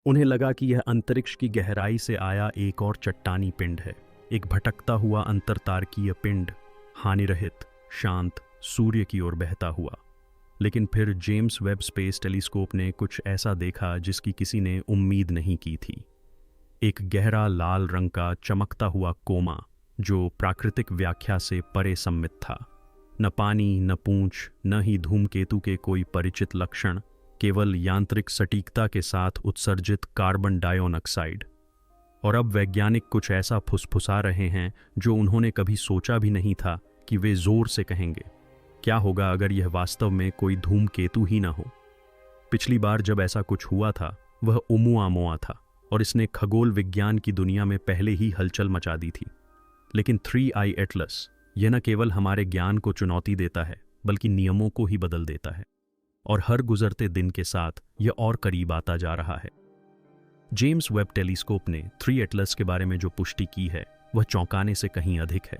उन्हें लगा कि यह अंतरिक्ष की गहराई से आया एक और चट्टानी पिंड है, एक भटकता हुआ अंतरतारकीय पिंड, हानिरहित, शांत, सूर्य की ओर बहता हुआ। लेकिन फिर जेम्स वेब स्पेस टेलीस्कोप ने कुछ ऐसा देखा जिसकी किसी ने उम्मीद नहीं की थी। एक गहरा लाल रंग का चमकता हुआ कोमा जो प्राकृतिक व्याख्या से परे सम्मित था। न पानी, न पूंछ, न ही धूमकेतु के कोई परिचित लक्षण, केवल यांत्रिक सटीकता के साथ उत्सर्जित कार्बन डाइऑक्साइड। और अब वैज्ञानिक कुछ ऐसा फुसफुसा रहे हैं जो उन्होंने कभी सोचा भी नहीं था कि वे जोर से कहेंगे। क्या होगा अगर यह वास्तव में कोई धूमकेतु ही न हो? पिछली बार जब ऐसा कुछ हुआ था वह ओमुआमोआ था और इसने खगोल विज्ञान की दुनिया में पहले ही हलचल मचा दी थी। लेकिन 3I एटलस यह न केवल हमारे ज्ञान को चुनौती देता है बल्कि नियमों को ही बदल देता है, और हर गुजरते दिन के साथ यह और करीब आता जा रहा है। जेम्स वेब टेलीस्कोप ने 3 एटलस के बारे में जो पुष्टि की है वह चौंकाने से कहीं अधिक है।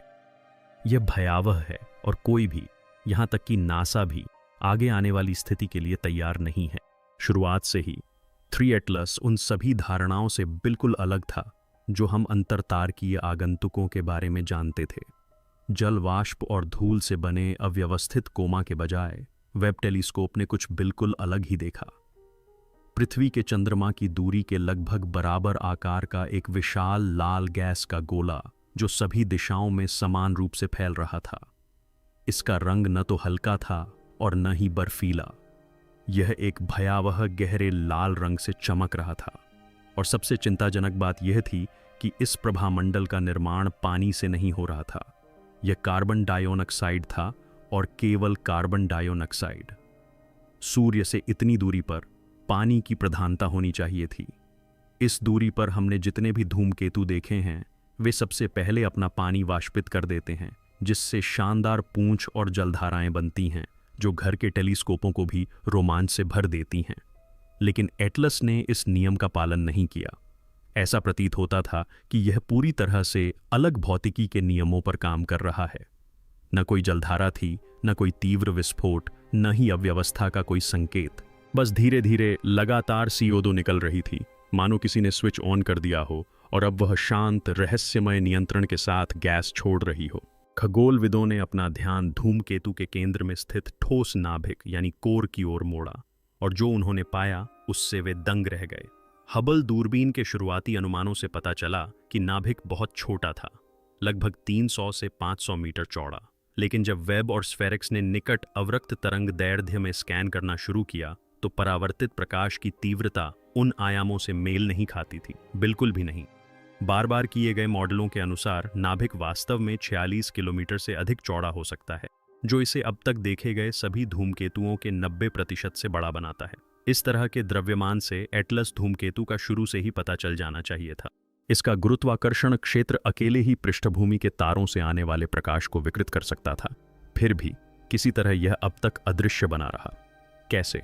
यह भयावह है और कोई भी, यहां तक कि नासा भी, आगे आने वाली स्थिति के लिए तैयार नहीं है। शुरुआत से ही 3 एटलस उन सभी धारणाओं से बिल्कुल अलग था जो हम अंतरतारकीय आगंतुकों के बारे में जानते थे। जल वाष्प और धूल से बने अव्यवस्थित कोमा के बजाय वेब टेलीस्कोप ने कुछ बिल्कुल अलग ही देखा। पृथ्वी के चंद्रमा की दूरी के लगभग बराबर आकार का एक विशाल लाल गैस का गोला जो सभी दिशाओं में समान रूप से फैल रहा था। इसका रंग न तो हल्का था और न ही बर्फीला। यह एक भयावह गहरे लाल रंग से चमक रहा था, और सबसे चिंताजनक बात यह थी कि इस प्रभामंडल का निर्माण पानी से नहीं हो रहा था। यह कार्बन डाइऑक्साइड था, और केवल कार्बन डाइऑक्साइड। सूर्य से इतनी दूरी पर पानी की प्रधानता होनी चाहिए थी। इस दूरी पर हमने जितने भी धूमकेतु देखे हैं वे सबसे पहले अपना पानी वाष्पित कर देते हैं, जिससे शानदार पूंछ और जलधाराएं बनती हैं जो घर के टेलीस्कोपों को भी रोमांच से भर देती हैं। लेकिन एटलस ने इस नियम का पालन नहीं किया। ऐसा प्रतीत होता था कि यह पूरी तरह से अलग भौतिकी के नियमों पर काम कर रहा है। न कोई जलधारा थी, न कोई तीव्र विस्फोट, न ही अव्यवस्था का कोई संकेत। बस धीरे धीरे लगातार CO2 निकल रही थी, मानो किसी ने स्विच ऑन कर दिया हो और अब वह शांत रहस्यमय नियंत्रण के साथ गैस छोड़ रही हो। खगोलविदों ने अपना ध्यान धूमकेतु के केंद्र में स्थित ठोस नाभिक यानी कोर की ओर मोड़ा, और जो उन्होंने पाया उससे वे दंग रह गए। हबल दूरबीन के शुरुआती अनुमानों से पता चला कि नाभिक बहुत छोटा था, लगभग 300 से 500 मीटर चौड़ा। लेकिन जब वेब और स्फेरिक्स ने निकट अवरक्त तरंग दैर्ध्य में स्कैन करना शुरू किया तो परावर्तित प्रकाश की तीव्रता उन आयामों से मेल नहीं खाती थी, बिल्कुल भी नहीं। बार बार किए गए मॉडलों के अनुसार नाभिक वास्तव में 46 किलोमीटर से अधिक चौड़ा हो सकता है, जो इसे अब तक देखे गए सभी धूमकेतुओं के 90% से बड़ा बनाता है। इस तरह के द्रव्यमान से एटलस धूमकेतु का शुरू से ही पता चल जाना चाहिए था। इसका गुरुत्वाकर्षण क्षेत्र अकेले ही पृष्ठभूमि के तारों से आने वाले प्रकाश को विकृत कर सकता था। फिर भी किसी तरह यह अब तक अदृश्य बना रहा। कैसे?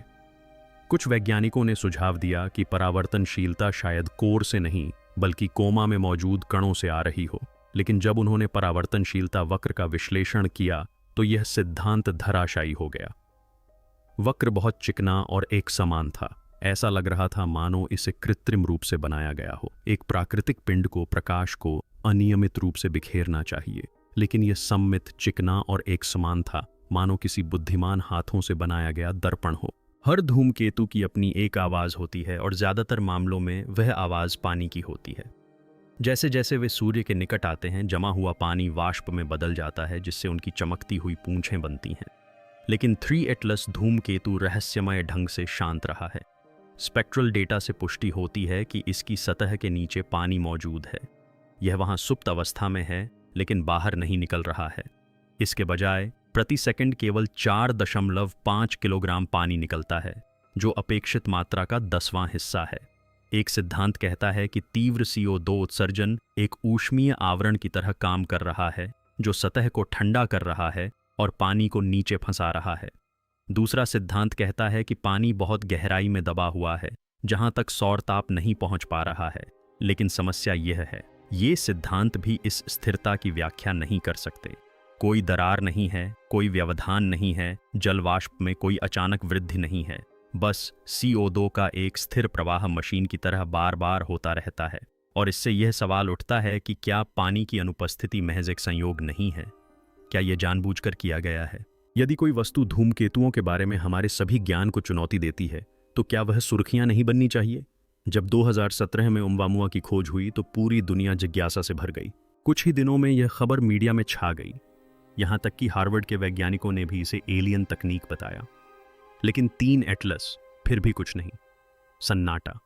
कुछ वैज्ञानिकों ने सुझाव दिया कि परावर्तनशीलता शायद कोर से नहीं बल्कि कोमा में मौजूद कणों से आ रही हो। लेकिन जब उन्होंने परावर्तनशीलता वक्र का विश्लेषण किया तो यह सिद्धांत धराशायी हो गया। वक्र बहुत चिकना और एक समान था। ऐसा लग रहा था मानो इसे कृत्रिम रूप से बनाया गया हो। एक प्राकृतिक पिंड को, प्रकाश को अनियमित रूप से बिखेरना चाहिए, लेकिन यह सममित, चिकना और एक समान था, मानो किसी बुद्धिमान हाथों से बनाया गया दर्पण हो। हर धूमकेतु की अपनी एक आवाज होती है और ज्यादातर मामलों में वह आवाज पानी की होती है। जैसे जैसे वे सूर्य के निकट आते हैं, जमा हुआ पानी वाष्प में बदल जाता है, जिससे उनकी चमकती हुई पूंछें बनती हैं। लेकिन 3 एटलस धूमकेतु रहस्यमय ढंग से शांत रहा है। स्पेक्ट्रल डेटा से पुष्टि होती है कि इसकी सतह के नीचे पानी मौजूद है। यह वहां सुप्त अवस्था में है, लेकिन बाहर नहीं निकल रहा है। इसके बजाय प्रति सेकंड केवल 4.5 किलोग्राम पानी निकलता है, जो अपेक्षित मात्रा का 10वां हिस्सा है। एक सिद्धांत कहता है कि तीव्र CO2 उत्सर्जन एक ऊष्मीय आवरण की तरह काम कर रहा है, जो सतह को ठंडा कर रहा है और पानी को नीचे फंसा रहा है। दूसरा सिद्धांत कहता है कि पानी बहुत गहराई में दबा हुआ है, जहां तक सौर ताप नहीं पहुंच पा रहा है। लेकिन समस्या यह है, ये सिद्धांत भी इस स्थिरता की व्याख्या नहीं कर सकते। कोई दरार नहीं है, कोई व्यवधान नहीं है, जल वाष्प में कोई अचानक वृद्धि नहीं है, बस CO2 का एक स्थिर प्रवाह मशीन की तरह बार बार होता रहता है। और इससे यह सवाल उठता है कि क्या पानी की अनुपस्थिति महज एक संयोग नहीं है? क्या यह जानबूझकर किया गया है? यदि कोई वस्तु धूमकेतुओं के बारे में हमारे सभी ज्ञान को चुनौती देती है, तो क्या वह सुर्खियां नहीं बननी चाहिए? जब 2017 में ओumuamua की खोज हुई तो पूरी दुनिया जिज्ञासा से भर गई। कुछ ही दिनों में यह खबर मीडिया में छा गई, यहां तक कि हार्वर्ड के वैज्ञानिकों ने भी इसे एलियन तकनीक बताया। लेकिन 3 एटलस, फिर भी कुछ नहीं, सन्नाटा।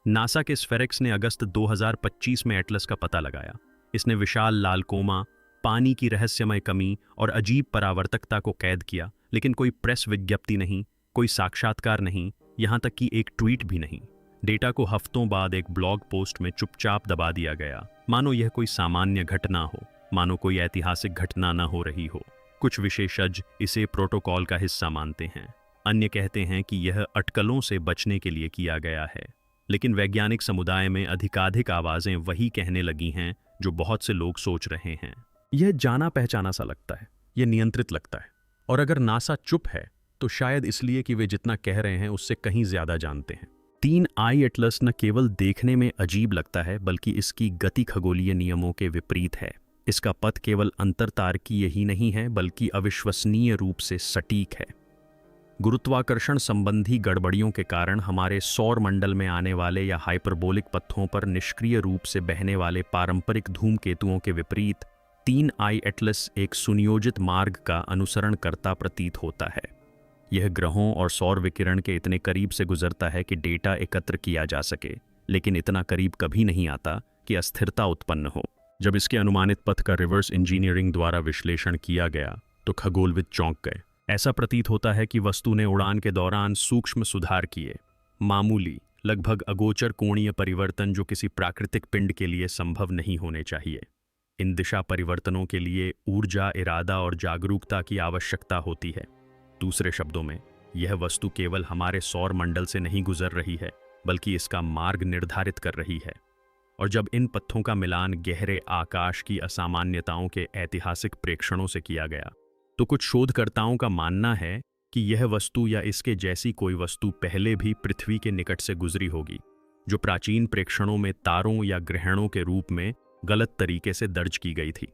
नासा के स्फेरिक्स ने अगस्त 2025 में एटलस का पता लगाया। इसने विशाल लाल कोमा, पानी की रहस्यमय कमी और अजीब परावर्तकता को कैद किया, लेकिन कोई प्रेस विज्ञप्ति नहीं, कोई साक्षात्कार नहीं, यहां तक कि एक ट्वीट भी नहीं। डेटा को हफ्तों बाद एक ब्लॉग पोस्ट में चुपचाप दबा दिया गया, मानो यह कोई सामान्य घटना हो, मानो कोई ऐतिहासिक घटना न हो रही हो। कुछ विशेषज्ञ इसे प्रोटोकॉल का हिस्सा मानते हैं, अन्य कहते हैं कि यह अटकलों से बचने के लिए किया गया है। लेकिन वैज्ञानिक समुदाय में अधिकाधिक आवाजें वही कहने लगी हैं जो बहुत से लोग सोच रहे हैं। यह जाना पहचाना सा लगता है, यह नियंत्रित लगता है। और अगर नासा चुप है तो शायद इसलिए कि वे जितना कह रहे हैं उससे कहीं ज्यादा जानते हैं। 3 आई एटलस न केवल देखने में अजीब लगता है, बल्कि इसकी गति खगोलीय नियमों के विपरीत है। इसका पथ केवल अंतरतारकीय ही नहीं है, बल्कि अविश्वसनीय रूप से सटीक है। गुरुत्वाकर्षण संबंधी गड़बड़ियों के कारण हमारे सौर मंडल में आने वाले या हाइपरबोलिक पथों पर निष्क्रिय रूप से बहने वाले पारंपरिक धूमकेतुओं के विपरीत 3 आई एटलस एक सुनियोजित मार्ग का अनुसरण करता प्रतीत होता है। यह ग्रहों और सौर विकिरण के इतने करीब से गुजरता है कि डेटा एकत्र किया जा सके, लेकिन इतना करीब कभी नहीं आता कि अस्थिरता उत्पन्न हो। जब इसके अनुमानित पथ का रिवर्स इंजीनियरिंग द्वारा विश्लेषण किया गया तो खगोलविद चौंक गए। ऐसा प्रतीत होता है कि वस्तु ने उड़ान के दौरान सूक्ष्म सुधार किए, मामूली, लगभग अगोचर कोणीय परिवर्तन जो किसी प्राकृतिक पिंड के लिए संभव नहीं होने चाहिए। इन दिशा परिवर्तनों के लिए ऊर्जा, इरादा और जागरूकता की आवश्यकता होती है। दूसरे शब्दों में, यह वस्तु केवल हमारे सौर मंडल से नहीं गुजर रही है, बल्कि इसका मार्ग निर्धारित कर रही है। और जब इन पथों का मिलान गहरे आकाश की असामान्यताओं के ऐतिहासिक प्रेक्षणों से किया गया, तो कुछ शोधकर्ताओं का मानना है कि यह वस्तु या इसके जैसी कोई वस्तु पहले भी पृथ्वी के निकट से गुजरी होगी, जो प्राचीन प्रेक्षणों में तारों या ग्रहणों के रूप में गलत तरीके से दर्ज की गई थी।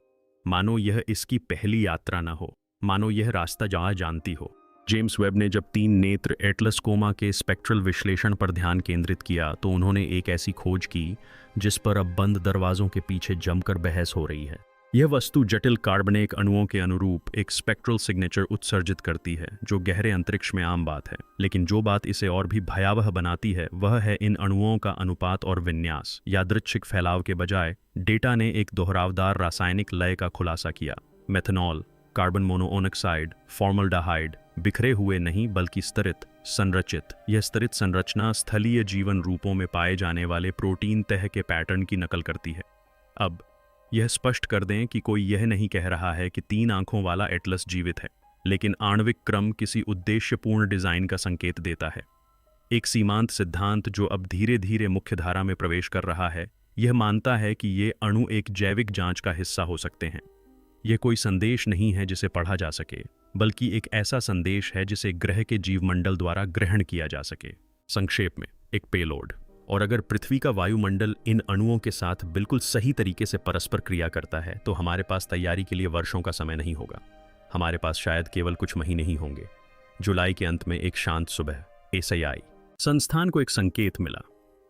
मानो यह इसकी पहली यात्रा न हो, मानो यह रास्ता जहाँ जानती हो। जेम्स वेब ने जब 3 नेत्र एटलस कोमा के स्पेक्ट्रल विश्लेषण पर ध्यान केंद्रित किया तो उन्होंने एक ऐसी खोज की जिस पर अब बंद दरवाजों के पीछे जमकर बहस हो रही है। यह वस्तु जटिल कार्बनिक अणुओं के अनुरूप एक स्पेक्ट्रल सिग्नेचर उत्सर्जित करती है, जो गहरे अंतरिक्ष में आम बात है। लेकिन जो बात इसे और भी भयावह बनाती है वह है इन अणुओं का अनुपात और विन्यास। यादृच्छिक फैलाव के बजाय डेटा ने एक दोहरावदार रासायनिक लय का खुलासा किया। मेथनॉल, कार्बन मोनोऑक्साइड, फॉर्मल्डिहाइड बिखरे हुए नहीं बल्कि स्तरित, संरचित। यह स्तरित संरचना स्थलीय जीवन रूपों में पाए जाने वाले प्रोटीन तह के पैटर्न की नकल करती है। अब यह स्पष्ट कर दें कि कोई यह नहीं कह रहा है कि 3 आंखों वाला एटलस जीवित है, लेकिन आणविक क्रम किसी उद्देश्यपूर्ण डिजाइन का संकेत देता है। एक सीमांत सिद्धांत जो अब धीरे धीरे मुख्यधारा में प्रवेश कर रहा है, यह मानता है कि ये अणु एक जैविक जांच का हिस्सा हो सकते हैं। यह कोई संदेश नहीं है जिसे पढ़ा जा सके, बल्कि एक ऐसा संदेश है जिसे ग्रह के जीवमंडल द्वारा ग्रहण किया जा सके। संक्षेप में, एक पेलोड। और अगर पृथ्वी का वायुमंडल इन अणुओं के साथ बिल्कुल सही तरीके से परस्पर क्रिया करता है तो हमारे पास तैयारी के लिए वर्षों का समय नहीं होगा। हमारे पास शायद केवल कुछ महीने ही होंगे। जुलाई के अंत में एक शांत सुबह SII संस्थान को एक संकेत मिला।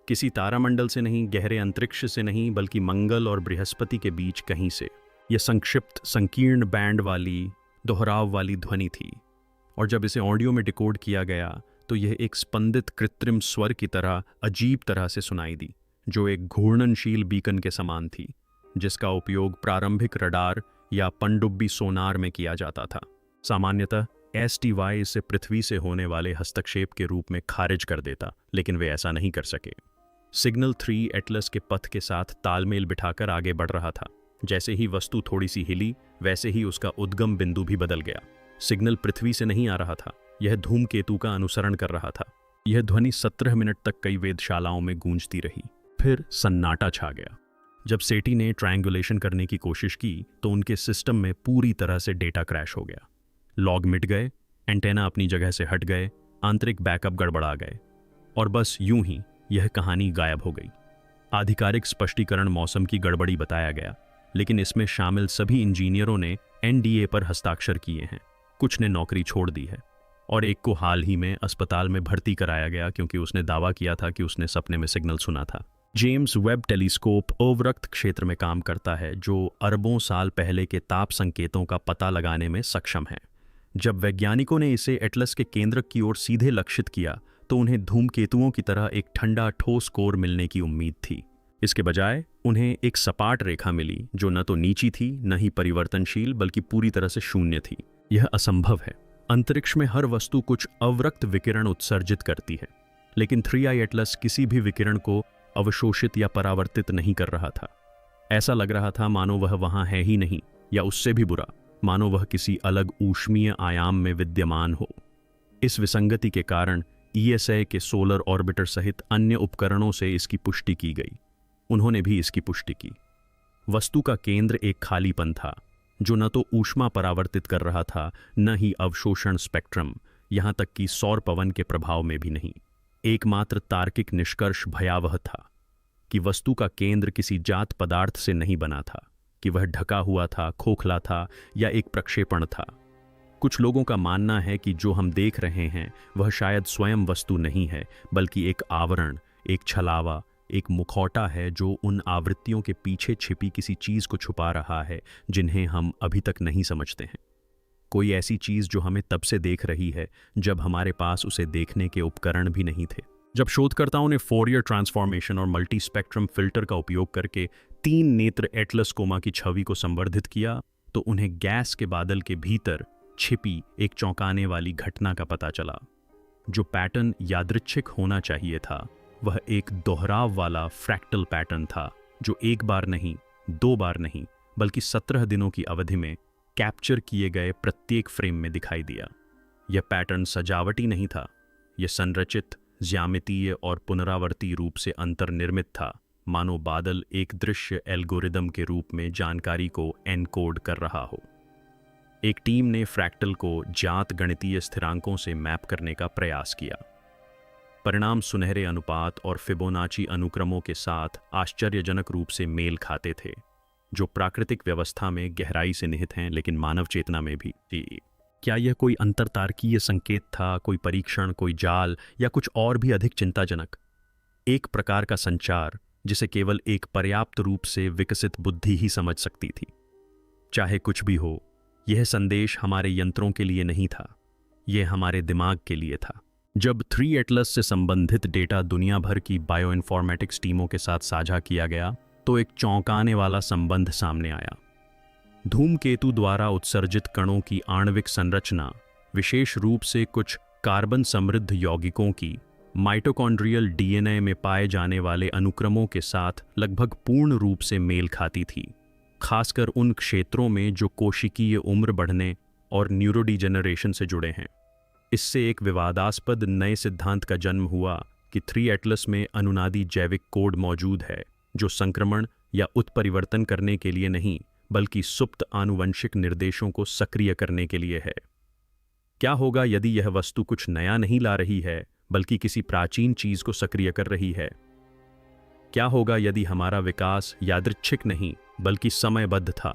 किसी तारामंडल से नहीं, गहरे अंतरिक्ष से नहीं, बल्कि मंगल और बृहस्पति के बीच कहीं से। यह संक्षिप्त, संकीर्ण बैंड वाली, दोहराव वाली ध्वनि थी। और जब इसे ऑडियो में डिकोड किया गया तो यह एक स्पंदित कृत्रिम स्वर की तरह अजीब तरह से सुनाई दी, जो एक घूर्णनशील बीकन के समान थी, जिसका उपयोग प्रारंभिक रडार या पनडुब्बी सोनार में किया जाता था। सामान्यतः STY इसे पृथ्वी से होने वाले हस्तक्षेप के रूप में खारिज कर देता, लेकिन वे ऐसा नहीं कर सके। सिग्नल 3 एटलस के पथ के साथ तालमेल बिठाकर आगे बढ़ रहा था। जैसे ही वस्तु थोड़ी सी हिली, वैसे ही उसका उद्गम बिंदु भी बदल गया। सिग्नल पृथ्वी से नहीं आ रहा था, यह धूमकेतु का अनुसरण कर रहा था। यह ध्वनि 17 मिनट तक कई वेधशालाओं में गूंजती रही। फिर सन्नाटा छा गया। जब सेटी ने ट्रायंगुलेशन करने की कोशिश की तो उनके सिस्टम में पूरी तरह से डेटा क्रैश हो गया। लॉग मिट गए, एंटेना अपनी जगह से हट गए, आंतरिक बैकअप गड़बड़ा गए और बस यूं ही यह कहानी गायब हो गई। आधिकारिक स्पष्टीकरण मौसम की गड़बड़ी बताया गया, लेकिन इसमें शामिल सभी इंजीनियरों ने एनडीए पर हस्ताक्षर किए हैं। कुछ ने नौकरी छोड़ दी है और एक को हाल ही में अस्पताल में भर्ती कराया गया क्योंकि उसने दावा किया था कि उसने सपने में सिग्नल सुना था। जेम्स वेब टेलीस्कोप अवरक्त क्षेत्र में काम करता है, जो अरबों साल पहले के ताप संकेतों का पता लगाने में सक्षम है। जब वैज्ञानिकों ने इसे एटलस के केंद्रक की ओर सीधे लक्षित किया तो उन्हें धूमकेतुओं की तरह एक ठंडा ठोस कोर मिलने की उम्मीद थी। इसके बजाय उन्हें एक सपाट रेखा मिली जो न तो नीची थी न ही परिवर्तनशील, बल्कि पूरी तरह से शून्य थी। यह असंभव है। अंतरिक्ष में हर वस्तु कुछ अवरक्त विकिरण उत्सर्जित करती है, लेकिन 3i एटलस किसी भी विकिरण को अवशोषित या परावर्तित नहीं कर रहा था। ऐसा लग रहा था मानो वह वहां है ही नहीं, या उससे भी बुरा, मानो वह किसी अलग ऊष्मीय आयाम में विद्यमान हो। इस विसंगति के कारण ESA के सोलर ऑर्बिटर सहित अन्य उपकरणों से इसकी पुष्टि की गई। उन्होंने भी इसकी पुष्टि की। वस्तु का केंद्र एक खालीपन था जो न तो ऊष्मा परावर्तित कर रहा था, न ही अवशोषण स्पेक्ट्रम, यहां तक कि सौर पवन के प्रभाव में भी नहीं। एकमात्र तार्किक निष्कर्ष भयावह था कि वस्तु का केंद्र किसी जात पदार्थ से नहीं बना था, कि वह ढका हुआ था, खोखला था या एक प्रक्षेपण था। कुछ लोगों का मानना है कि जो हम देख रहे हैं वह शायद स्वयं वस्तु नहीं है, बल्कि एक आवरण, एक छलावा, एक मुखौटा है जो उन आवृत्तियों के पीछे छिपी किसी चीज को छुपा रहा है जिन्हें हम अभी तक नहीं समझते हैं। कोई ऐसी चीज जो हमें तब से देख रही है जब हमारे पास उसे देखने के उपकरण भी नहीं थे। जब शोधकर्ताओं ने फोरियर ट्रांसफॉर्मेशन और मल्टी स्पेक्ट्रम फिल्टर का उपयोग करके 3 नेत्र एटलस्कोमा की छवि को संवर्धित किया, तो उन्हें गैस के बादल के भीतर छिपी एक चौंकाने वाली घटना का पता चला। जो पैटर्न यादृच्छिक होना चाहिए था, वह एक दोहराव वाला फ्रैक्टल पैटर्न था, जो एक बार नहीं, 2 बार नहीं, बल्कि 17 दिनों की अवधि में कैप्चर किए गए प्रत्येक फ्रेम में दिखाई दिया। यह पैटर्न सजावटी नहीं था, यह संरचित, ज्यामितीय और पुनरावर्ती रूप से अंतर्निर्मित था, मानो बादल एक दृश्य एल्गोरिदम के रूप में जानकारी को एनकोड कर रहा हो। एक टीम ने फ्रैक्टल को ज्ञात गणितीय स्थिरांकों से मैप करने का प्रयास किया। परिणाम सुनहरे अनुपात और फिबोनाची अनुक्रमों के साथ आश्चर्यजनक रूप से मेल खाते थे, जो प्राकृतिक व्यवस्था में गहराई से निहित हैं, लेकिन मानव चेतना में भी। क्या यह कोई अंतरतारकीय संकेत था, कोई परीक्षण, कोई जाल, या कुछ और भी अधिक चिंताजनक? एक प्रकार का संचार जिसे केवल एक पर्याप्त रूप से विकसित बुद्धि ही समझ सकती थी। चाहे कुछ भी हो, यह संदेश हमारे यंत्रों के लिए नहीं था, यह हमारे दिमाग के लिए था। जब 3 एटलस से संबंधित डेटा दुनिया भर की बायोइन्फॉर्मेटिक्स टीमों के साथ साझा किया गया, तो एक चौंकाने वाला संबंध सामने आया। धूमकेतु द्वारा उत्सर्जित कणों की आणविक संरचना, विशेष रूप से कुछ कार्बन समृद्ध यौगिकों की, माइटोकॉन्ड्रियल DNA में पाए जाने वाले अनुक्रमों के साथ लगभग पूर्ण रूप से मेल खाती थी, खासकर उन क्षेत्रों में जो कोशिकीय उम्र बढ़ने और न्यूरोडिजेनरेशन से जुड़े हैं। इससे एक विवादास्पद नए सिद्धांत का जन्म हुआ कि 3 एटलस में अनुनादी जैविक कोड मौजूद है, जो संक्रमण या उत्परिवर्तन करने के लिए नहीं, बल्कि सुप्त आनुवंशिक निर्देशों को सक्रिय करने के लिए है। क्या होगा यदि यह वस्तु कुछ नया नहीं ला रही है, बल्कि किसी प्राचीन चीज को सक्रिय कर रही है? क्या होगा यदि हमारा विकास यादृच्छिक नहीं, बल्कि समयबद्ध था?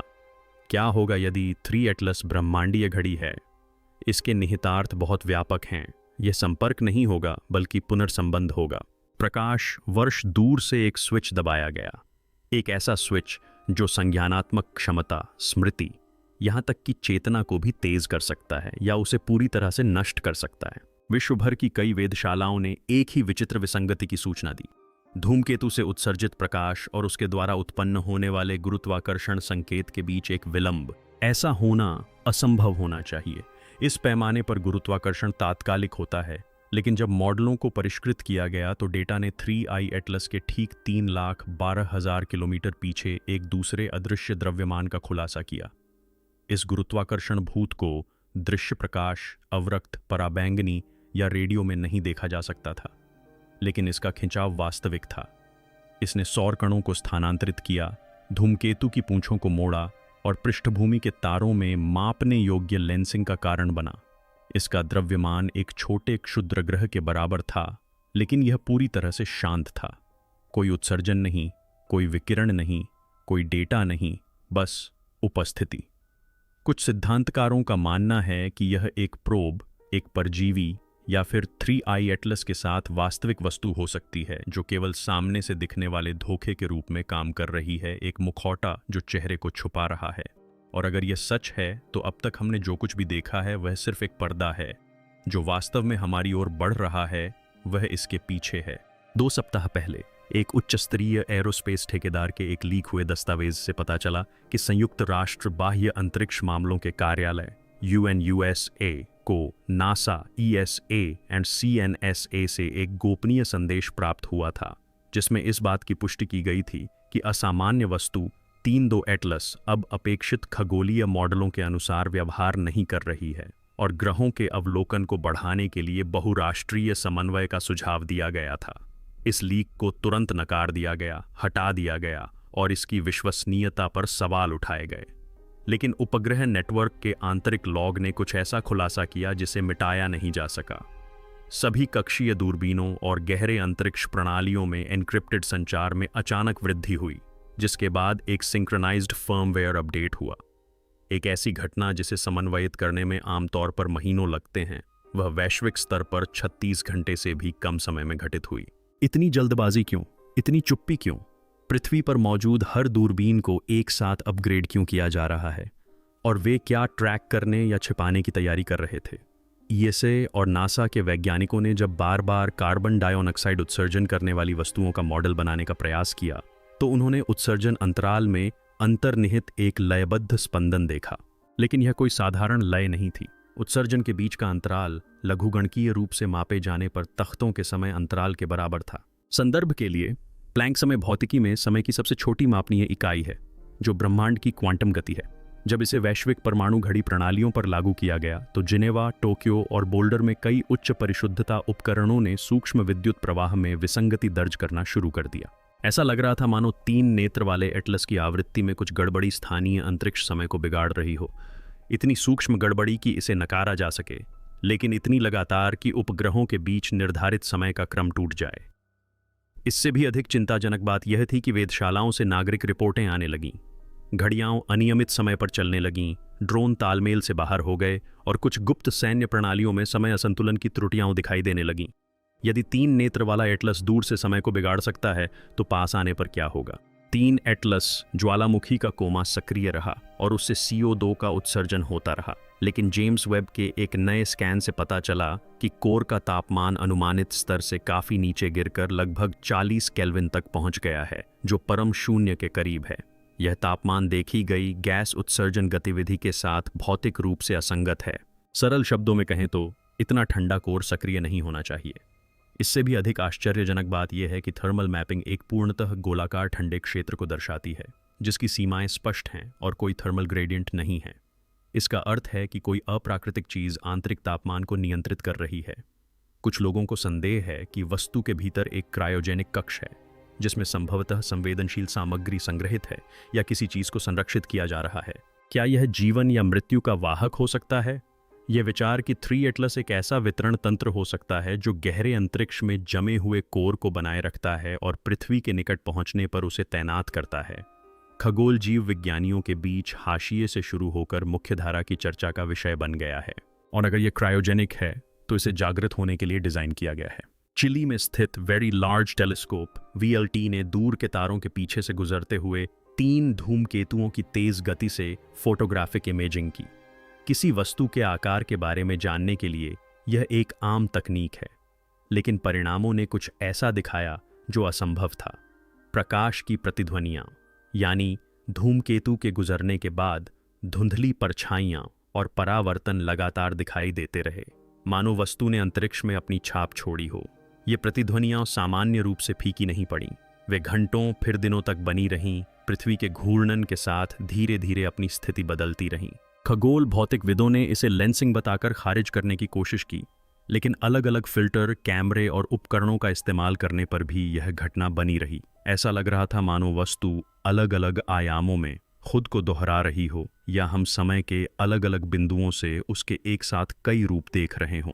क्या होगा यदि 3 एटलस ब्रह्मांडीय घड़ी है? इसके निहितार्थ बहुत व्यापक हैं। यह संपर्क नहीं होगा, बल्कि पुनर्संबंध होगा। प्रकाश वर्ष दूर से एक स्विच दबाया गया, एक ऐसा स्विच जो संज्ञानात्मक क्षमता, स्मृति, यहां तक कि चेतना को भी तेज कर सकता है या उसे पूरी तरह से नष्ट कर सकता है। विश्व भर की कई वेधशालाओं ने एक ही विचित्र विसंगति की सूचना दी। धूमकेतु से उत्सर्जित प्रकाश और उसके द्वारा उत्पन्न होने वाले गुरुत्वाकर्षण संकेत के बीच एक विलंब। ऐसा होना असंभव होना चाहिए। इस पैमाने पर गुरुत्वाकर्षण तात्कालिक होता है, लेकिन जब मॉडलों को परिष्कृत किया गया तो डेटा ने 3i एटलस के ठीक 3,12,000 किलोमीटर पीछे एक दूसरे अदृश्य द्रव्यमान का खुलासा किया। इस गुरुत्वाकर्षण भूत को दृश्य प्रकाश, अवरक्त, पराबैंगनी या रेडियो में नहीं देखा जा सकता था, लेकिन इसका खिंचाव वास्तविक था। इसने सौर कणों को स्थानांतरित किया, धूमकेतु की पूंछों को मोड़ा और पृष्ठभूमि के तारों में मापने योग्य लेंसिंग का कारण बना। इसका द्रव्यमान एक छोटे क्षुद्र ग्रह के बराबर था, लेकिन यह पूरी तरह से शांत था। कोई उत्सर्जन नहीं, कोई विकिरण नहीं, कोई डेटा नहीं, बस उपस्थिति। कुछ सिद्धांतकारों का मानना है कि यह एक प्रोब, एक परजीवी या फिर 3i एटलस के साथ वास्तविक वस्तु हो सकती है, जो केवल सामने से दिखने वाले धोखे के रूप में काम कर रही है, एक मुखौटा जो चेहरे को छुपा रहा है। और अगर यह सच है तो अब तक हमने जो कुछ भी देखा है वह सिर्फ एक पर्दा है। जो वास्तव में हमारी ओर बढ़ रहा है वह इसके पीछे है। 2 सप्ताह पहले एक उच्च स्तरीय एरोस्पेस ठेकेदार के एक लीक हुए दस्तावेज से पता चला कि संयुक्त राष्ट्र बाह्य अंतरिक्ष मामलों के कार्यालय UNUSA को नासा, ESA एंड CNSA से एक गोपनीय संदेश प्राप्त हुआ था, जिसमें इस बात की पुष्टि की गई थी कि असामान्य वस्तु 3.2 एटलस अब अपेक्षित खगोलीय मॉडलों के अनुसार व्यवहार नहीं कर रही है और ग्रहों के अवलोकन को बढ़ाने के लिए बहुराष्ट्रीय समन्वय का सुझाव दिया गया था। इस लीक को तुरंत नकार दिया गया, हटा दिया गया और इसकी विश्वसनीयता पर सवाल उठाए गए। लेकिन उपग्रह नेटवर्क के आंतरिक लॉग ने कुछ ऐसा खुलासा किया जिसे मिटाया नहीं जा सका। सभी कक्षीय दूरबीनों और गहरे अंतरिक्ष प्रणालियों में एन्क्रिप्टेड संचार में अचानक वृद्धि हुई, जिसके बाद एक सिंक्रोनाइज्ड फर्मवेयर अपडेट हुआ। एक ऐसी घटना जिसे समन्वयित करने में आमतौर पर महीनों लगते हैं, वह वैश्विक स्तर पर 36 घंटे से भी कम समय में घटित हुई। इतनी जल्दबाजी क्यों? इतनी चुप्पी क्यों? पृथ्वी पर मौजूद हर दूरबीन को एक साथ अपग्रेड क्यों किया जा रहा है? और वे क्या ट्रैक करने या छिपाने की तैयारी कर रहे थे? ESA और नासा के वैज्ञानिकों ने जब बार बार कार्बन डाइऑक्साइड उत्सर्जन करने वाली वस्तुओं का मॉडल बनाने का प्रयास किया, तो उन्होंने उत्सर्जन अंतराल में अंतर्निहित एक लयबद्ध स्पंदन देखा। लेकिन यह कोई साधारण लय नहीं थी। उत्सर्जन के बीच का अंतराल लघुगणकीय रूप से मापे जाने पर तख्तों के समय अंतराल के बराबर था। संदर्भ के लिए, प्लैंक समय भौतिकी में समय की सबसे छोटी मापनीय इकाई है, जो ब्रह्मांड की क्वांटम गति है। जब इसे वैश्विक परमाणु घड़ी प्रणालियों पर लागू किया गया तो जिनेवा, टोक्यो और बोल्डर में कई उच्च परिशुद्धता उपकरणों ने सूक्ष्म विद्युत प्रवाह में विसंगति दर्ज करना शुरू कर दिया। ऐसा लग रहा था मानो 3 नेत्र वाले एटलस की आवृत्ति में कुछ गड़बड़ी स्थानीय अंतरिक्ष समय को बिगाड़ रही हो। इतनी सूक्ष्म गड़बड़ी कि इसे नकारा जा सके, लेकिन इतनी लगातार कि उपग्रहों के बीच निर्धारित समय का क्रम टूट जाए। इससे भी अधिक चिंताजनक बात यह थी कि वेधशालाओं से नागरिक रिपोर्टें आने लगीं। घड़ियां अनियमित समय पर चलने लगीं, ड्रोन तालमेल से बाहर हो गए और कुछ गुप्त सैन्य प्रणालियों में समय असंतुलन की त्रुटियां दिखाई देने लगीं। यदि 3 नेत्र वाला एटलस दूर से समय को बिगाड़ सकता है तो पास आने पर क्या होगा? 3 एटलस ज्वालामुखी का कोमा सक्रिय रहा और उससे CO2 का उत्सर्जन होता रहा। लेकिन जेम्स वेब के एक नए स्कैन से पता चला कि कोर का तापमान अनुमानित स्तर से काफी नीचे गिरकर लगभग 40 केल्विन तक पहुंच गया है, जो परम शून्य के करीब है। यह तापमान देखी गई गैस उत्सर्जन गतिविधि के साथ भौतिक रूप से असंगत है। सरल शब्दों में कहें तो इतना ठंडा कोर सक्रिय नहीं होना चाहिए। इससे भी अधिक आश्चर्यजनक बात यह है कि थर्मल मैपिंग एक पूर्णतः गोलाकार ठंडे क्षेत्र को दर्शाती है, जिसकी सीमाएं स्पष्ट हैं और कोई थर्मल ग्रेडियंट नहीं है। इसका अर्थ है कि कोई अप्राकृतिक चीज आंतरिक तापमान को नियंत्रित कर रही है। कुछ लोगों को संदेह है कि वस्तु के भीतर एक क्रायोजेनिक कक्ष है, जिसमें संभवतः संवेदनशील सामग्री संग्रहित है या किसी चीज को संरक्षित किया जा रहा है। क्या यह जीवन या मृत्यु का वाहक हो सकता है? यह विचार कि 3 एटलस एक ऐसा वितरण तंत्र हो सकता है जो गहरे अंतरिक्ष में जमे हुए कोर को बनाए रखता है और पृथ्वी के निकट पहुंचने पर उसे तैनात करता है, खगोल जीव विज्ञानियों के बीच हाशिए से शुरू होकर मुख्यधारा की चर्चा का विषय बन गया है। और अगर यह क्रायोजेनिक है तो इसे जागृत होने के लिए डिजाइन किया गया है। चिली में स्थित वेरी लार्ज टेलीस्कोप VLT ने दूर के तारों के पीछे से गुजरते हुए 3 धूमकेतुओं की तेज गति से फोटोग्राफिक इमेजिंग की। किसी वस्तु के आकार के बारे में जानने के लिए यह एक आम तकनीक है, लेकिन परिणामों ने कुछ ऐसा दिखाया जो असंभव था। प्रकाश की प्रतिध्वनियां, यानी धूमकेतु के गुजरने के बाद धुंधली परछाइयां और परावर्तन लगातार दिखाई देते रहे, मानो वस्तु ने अंतरिक्ष में अपनी छाप छोड़ी हो। ये प्रतिध्वनियां सामान्य रूप से फीकी नहीं पड़ी। वे घंटों फिर दिनों तक बनी रहीं, पृथ्वी के घूर्णन के साथ धीरे धीरे अपनी स्थिति बदलती रहीं। खगोल भौतिकविदों ने इसे लेंसिंग बताकर खारिज करने की कोशिश की, लेकिन अलग अलग फिल्टर, कैमरे और उपकरणों का इस्तेमाल करने पर भी यह घटना बनी रही। ऐसा लग रहा था मानो वस्तु अलग अलग आयामों में खुद को दोहरा रही हो या हम समय के अलग अलग बिंदुओं से उसके एक साथ कई रूप देख रहे हों।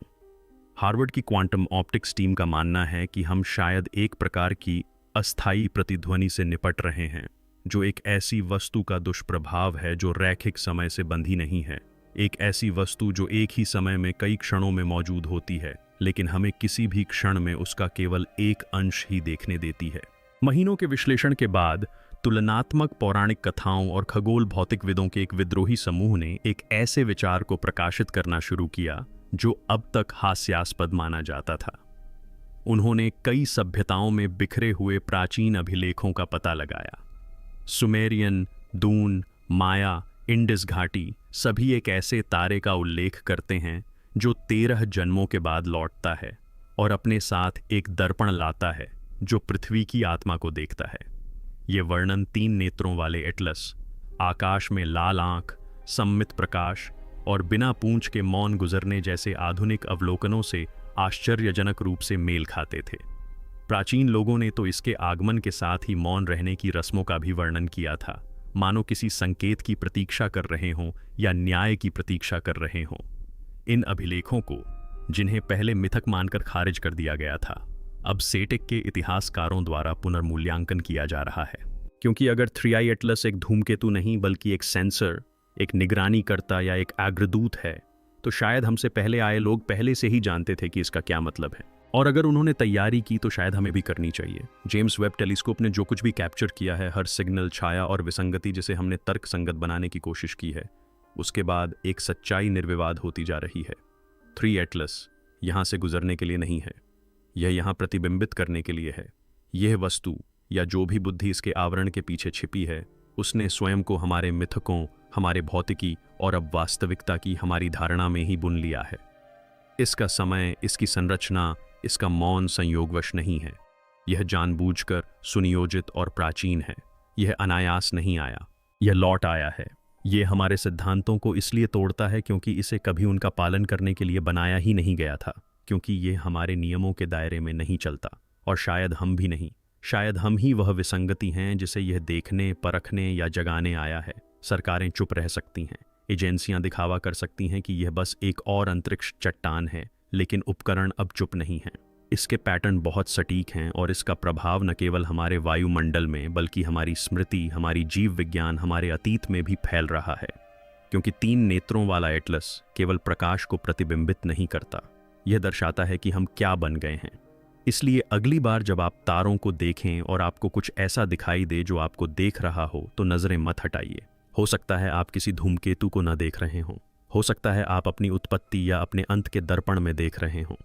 हार्वर्ड की क्वांटम ऑप्टिक्स टीम का मानना है कि हम शायद एक प्रकार की अस्थायी प्रतिध्वनि से निपट रहे हैं, जो एक ऐसी वस्तु का दुष्प्रभाव है जो रैखिक समय से बंधी नहीं है, एक ऐसी वस्तु जो एक ही समय में कई क्षणों में मौजूद होती है, लेकिन हमें किसी भी क्षण में उसका केवल एक अंश ही देखने देती है। महीनों के विश्लेषण के बाद तुलनात्मक पौराणिक कथाओं और खगोल भौतिकविदों के एक विद्रोही समूह ने एक ऐसे विचार को प्रकाशित करना शुरू किया जो अब तक हास्यास्पद माना जाता था। उन्होंने कई सभ्यताओं में बिखरे हुए प्राचीन अभिलेखों का पता लगाया। सुमेरियन, दून, माया, इंडिस घाटी सभी एक ऐसे तारे का उल्लेख करते हैं जो 13 जन्मों के बाद लौटता है और अपने साथ एक दर्पण लाता है जो पृथ्वी की आत्मा को देखता है। ये वर्णन 3 नेत्रों वाले एटलस, आकाश में लाल आंख, सम्मित प्रकाश और बिना पूंछ के मौन गुजरने जैसे आधुनिक अवलोकनों से आश्चर्यजनक रूप से मेल खाते थे। प्राचीन लोगों ने तो इसके आगमन के साथ ही मौन रहने की रस्मों का भी वर्णन किया था, मानो किसी संकेत की प्रतीक्षा कर रहे हों या न्याय की प्रतीक्षा कर रहे हों। इन अभिलेखों को, जिन्हें पहले मिथक मानकर खारिज कर दिया गया था, अब सेटिक के इतिहासकारों द्वारा पुनर्मूल्यांकन किया जा रहा है। क्योंकि अगर 3i एटलस एक धूमकेतु नहीं बल्कि एक सेंसर, एक निगरानीकर्ता या एक अग्रदूत है, तो शायद हमसे पहले आए लोग पहले से ही जानते थे कि इसका क्या मतलब है। और अगर उन्होंने तैयारी की तो शायद हमें भी करनी चाहिए। जेम्स वेब टेलीस्कोप ने जो कुछ भी कैप्चर किया है, हर सिग्नल, छाया और विसंगति जिसे हमने तर्क संगत बनाने की कोशिश की है, उसके बाद एक सच्चाई निर्विवाद होती जा रही है। 3 एटलस यहाँ से गुजरने के लिए नहीं है, यह यहाँ प्रतिबिंबित करने के लिए है। यह वस्तु या जो भी बुद्धि इसके आवरण के पीछे छिपी है, उसने स्वयं को हमारे मिथकों, हमारे भौतिकी और अब वास्तविकता की हमारी धारणा में ही बुन लिया है। इसका समय, इसकी संरचना, इसका मौन संयोगवश नहीं है। यह जानबूझकर सुनियोजित और प्राचीन है। यह अनायास नहीं आया, यह लौट आया है। यह हमारे सिद्धांतों को इसलिए तोड़ता है क्योंकि इसे कभी उनका पालन करने के लिए बनाया ही नहीं गया था, क्योंकि यह हमारे नियमों के दायरे में नहीं चलता। और शायद हम भी नहीं, शायद हम ही वह विसंगति हैं जिसे यह देखने, परखने या जगाने आया है। सरकारें चुप रह सकती हैं, एजेंसियां दिखावा कर सकती हैं कि यह बस एक और अंतरिक्ष चट्टान है, लेकिन उपकरण अब चुप नहीं हैं। इसके पैटर्न बहुत सटीक हैं और इसका प्रभाव न केवल हमारे वायुमंडल में बल्कि हमारी स्मृति, हमारी जीव विज्ञान, हमारे अतीत में भी फैल रहा है। क्योंकि 3 नेत्रों वाला एटलस केवल प्रकाश को प्रतिबिंबित नहीं करता, यह दर्शाता है कि हम क्या बन गए हैं। इसलिए अगली बार जब आप तारों को देखें और आपको कुछ ऐसा दिखाई दे जो आपको देख रहा हो, तो नजरें मत हटाइए। हो सकता है आप किसी धूमकेतु को न देख रहे हों, हो सकता है आप अपनी उत्पत्ति या अपने अंत के दर्पण में देख रहे हों।